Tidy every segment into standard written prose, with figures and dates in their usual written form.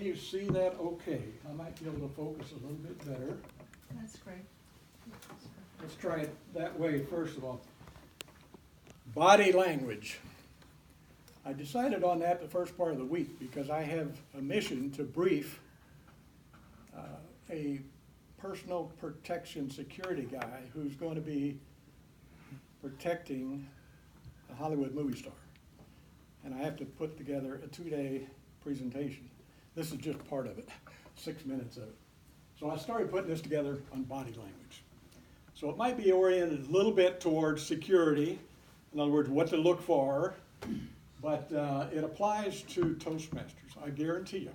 you see that okay? I might be able to focus a little bit better. That's great. Let's try it that way first of all. Body language. I decided on that the first part of the week because I have a mission to brief a personal protection security guy who's going to be protecting a Hollywood movie star. And I have to put together a 2-day presentation. This is just part of it, 6 minutes of it. So I started putting this together on body language. So it might be oriented a little bit towards security, in other words, what to look for, but it applies to Toastmasters, I guarantee you.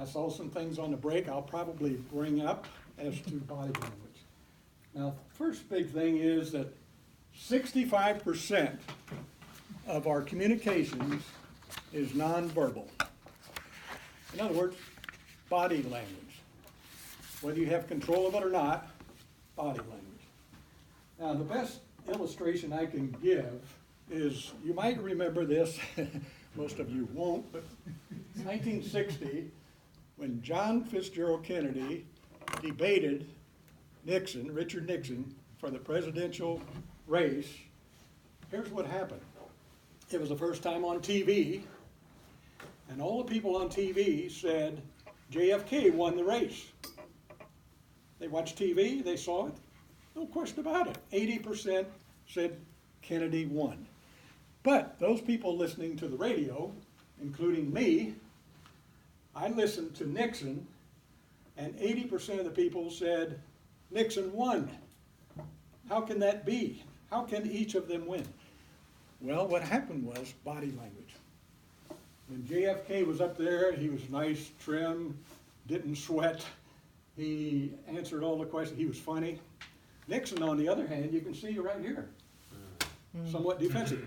I saw some things on the break I'll probably bring up as to body language. Now, first big thing is that 65% of our communications is nonverbal. In other words, body language. Whether you have control of it or not, body language. Now, the best illustration I can give is, you might remember this, most of you won't, but 1960, when John Fitzgerald Kennedy debated Nixon, Richard Nixon, for the presidential race, here's what happened. It was the first time on TV, and all the people on TV said JFK won the race. They watched TV, they saw it, no question about it. 80% said Kennedy won. But those people listening to the radio, including me, I listened to Nixon, and 80% of the people said Nixon won. How can that be? How can each of them win? Well, what happened was body language. When JFK was up there, he was nice, trim, didn't sweat. He answered all the questions. He was funny. Nixon, on the other hand, you can see right here, somewhat defensive.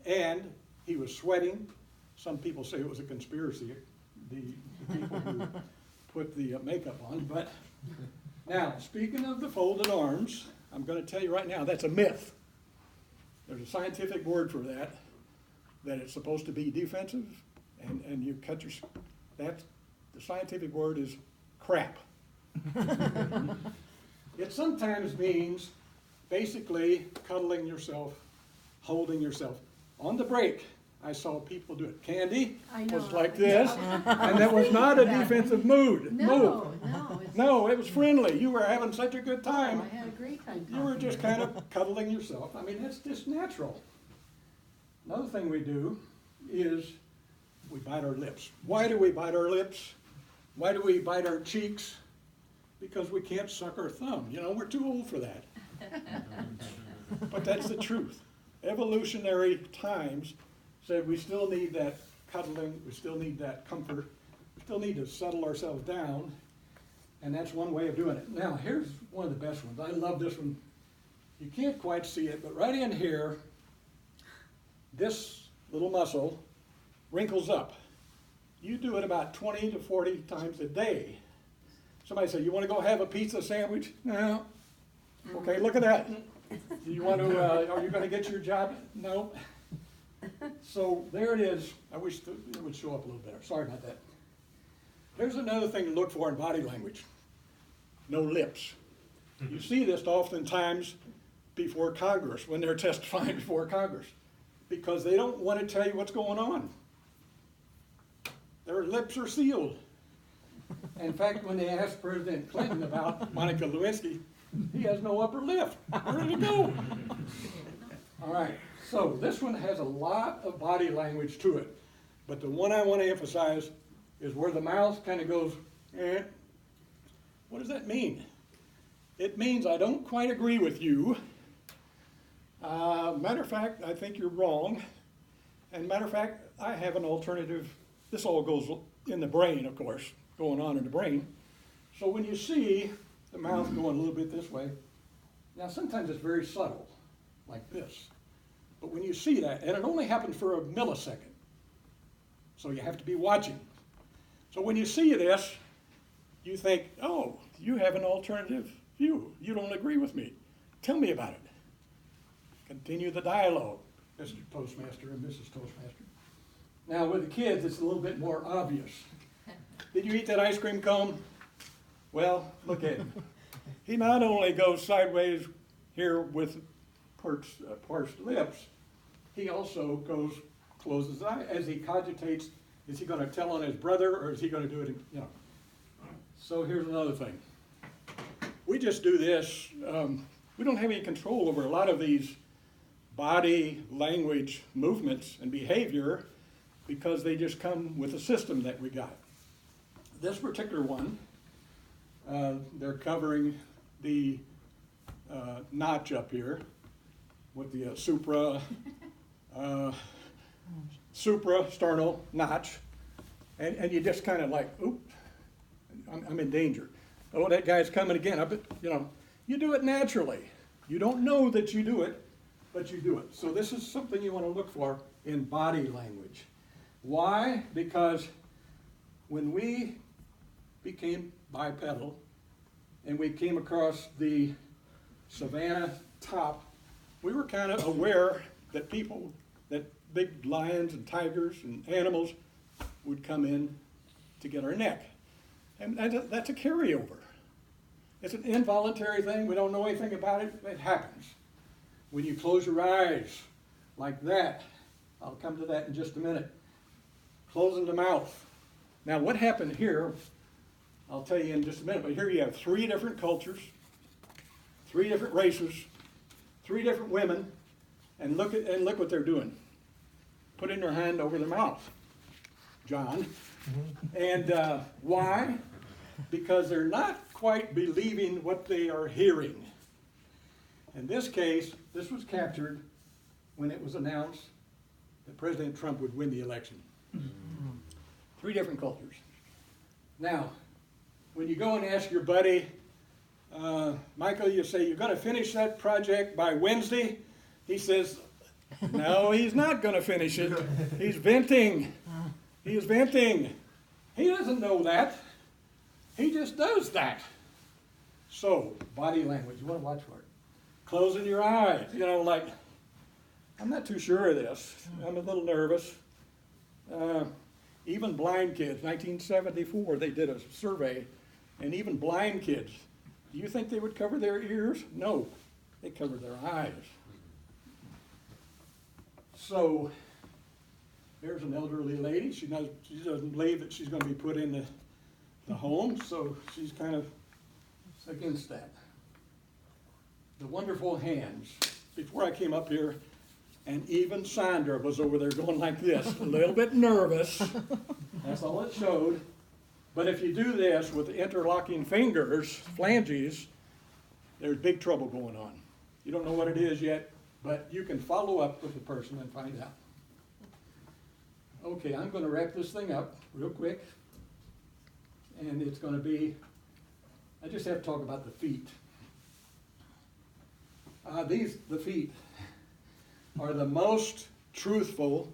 And he was sweating. Some people say it was a conspiracy, the people who put the makeup on. But now, speaking of the folded arms, I'm going to tell you right now, that's a myth. There's a scientific word for that it's supposed to be defensive, and you cut your, the scientific word is crap. It sometimes means basically cuddling yourself, holding yourself. On the break, I saw people do it. Candy was like this, and that was not a defensive mood. No, it was friendly. You were having such a good time. I had a great time. You were just kind of cuddling yourself. I mean, that's just natural. Another thing we do is we bite our lips. Why do we bite our lips? Why do we bite our cheeks? Because we can't suck our thumb. You know, we're too old for that. But that's the truth. Evolutionary times said we still need that cuddling, we still need that comfort, we still need to settle ourselves down, and that's one way of doing it. Now, here's one of the best ones. I love this one. You can't quite see it, but right in here, this little muscle wrinkles up. You do it about 20 to 40 times a day. Somebody say, you want to go have a pizza sandwich? No. Okay, look at that. Do you want to, are you going to get your job? No. So there it is. I wish it would show up a little better. Sorry about that. There's another thing to look for in body language. No lips. You see this oftentimes before Congress, when they're testifying before Congress, because they don't want to tell you what's going on. Their lips are sealed. In fact, when they asked President Clinton about Monica Lewinsky, he has no upper lip. Where did it go? All right, so this one has a lot of body language to it, but the one I want to emphasize is where the mouth kind of goes, eh. What does that mean? It means I don't quite agree with you. Matter of fact, I think you're wrong. And matter of fact, I have an alternative. This all goes in the brain, of course, going on in the brain. So when you see the mouth going a little bit this way, now sometimes it's very subtle, like this. But when you see that, and it only happens for a millisecond, so you have to be watching. So when you see this, you think, oh, you have an alternative view. You don't agree with me. Tell me about it. Continue the dialogue, Mr. Toastmaster and Mrs. Toastmaster. Now with the kids, it's a little bit more obvious. Did you eat that ice cream cone? Well, look at him. He not only goes sideways here with parsed lips, he also closes his eye as he cogitates. Is he going to tell on his brother, or is he going to do it, So here's another thing. We just do this. We don't have any control over a lot of these body language movements and behavior because they just come with a system that we got. This particular one, they're covering the notch up here with the suprasternal notch, and you just kind of like, oop, I'm in danger. Oh, that guy's coming again. You do it naturally. You don't know that you do it, but you do it. So this is something you want to look for in body language. Why? Because when we became bipedal and we came across the savanna top, we were kind of aware that that big lions and tigers and animals would come in to get our neck. And that's a carryover. It's an involuntary thing. We don't know anything about it. It happens. When you close your eyes like that, I'll come to that in just a minute. Closing the mouth. Now what happened here, I'll tell you in just a minute, but here you have 3 different cultures, 3 different races, 3 different women, and look what they're doing. Putting their hand over their mouth, John. And why? Because they're not quite believing what they are hearing. In this case, this was captured when it was announced that President Trump would win the election. 3 different cultures. Now, when you go and ask your buddy, Michael, you say, you're going to finish that project by Wednesday? He says, no, he's not going to finish it. He's venting. He is venting. He doesn't know that. He just does that. So, body language, you want to watch for it. Closing your eyes, like, I'm not too sure of this. I'm a little nervous. Even blind kids, 1974, they did a survey, and even blind kids, do you think they would cover their ears? No, they covered their eyes. So, there's an elderly lady. She doesn't believe that she's going to be put in the home, so she's kind of against that. The wonderful hands. Before I came up here, and even Sandra was over there going like this, a little bit nervous. That's all it showed. But if you do this with the interlocking fingers, phalanges, there's big trouble going on. You don't know what it is yet, but you can follow up with the person and find out. Okay, I'm going to wrap this thing up real quick. And it's going to be, I just have to talk about the feet. The feet are the most truthful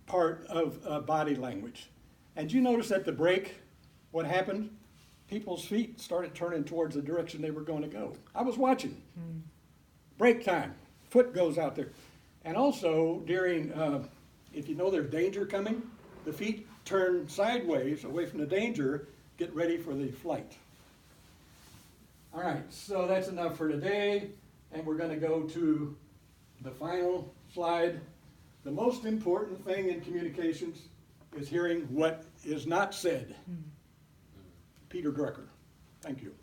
part of body language. And you notice at the break, what happened? People's feet started turning towards the direction they were going to go. I was watching. Break time, foot goes out there. And also during, if you know there's danger coming, the feet turn sideways away from the danger, get ready for the flight. All right, so that's enough for today, and we're going to go to the final slide. The most important thing in communications is hearing what is not said. Peter Drucker. Thank you.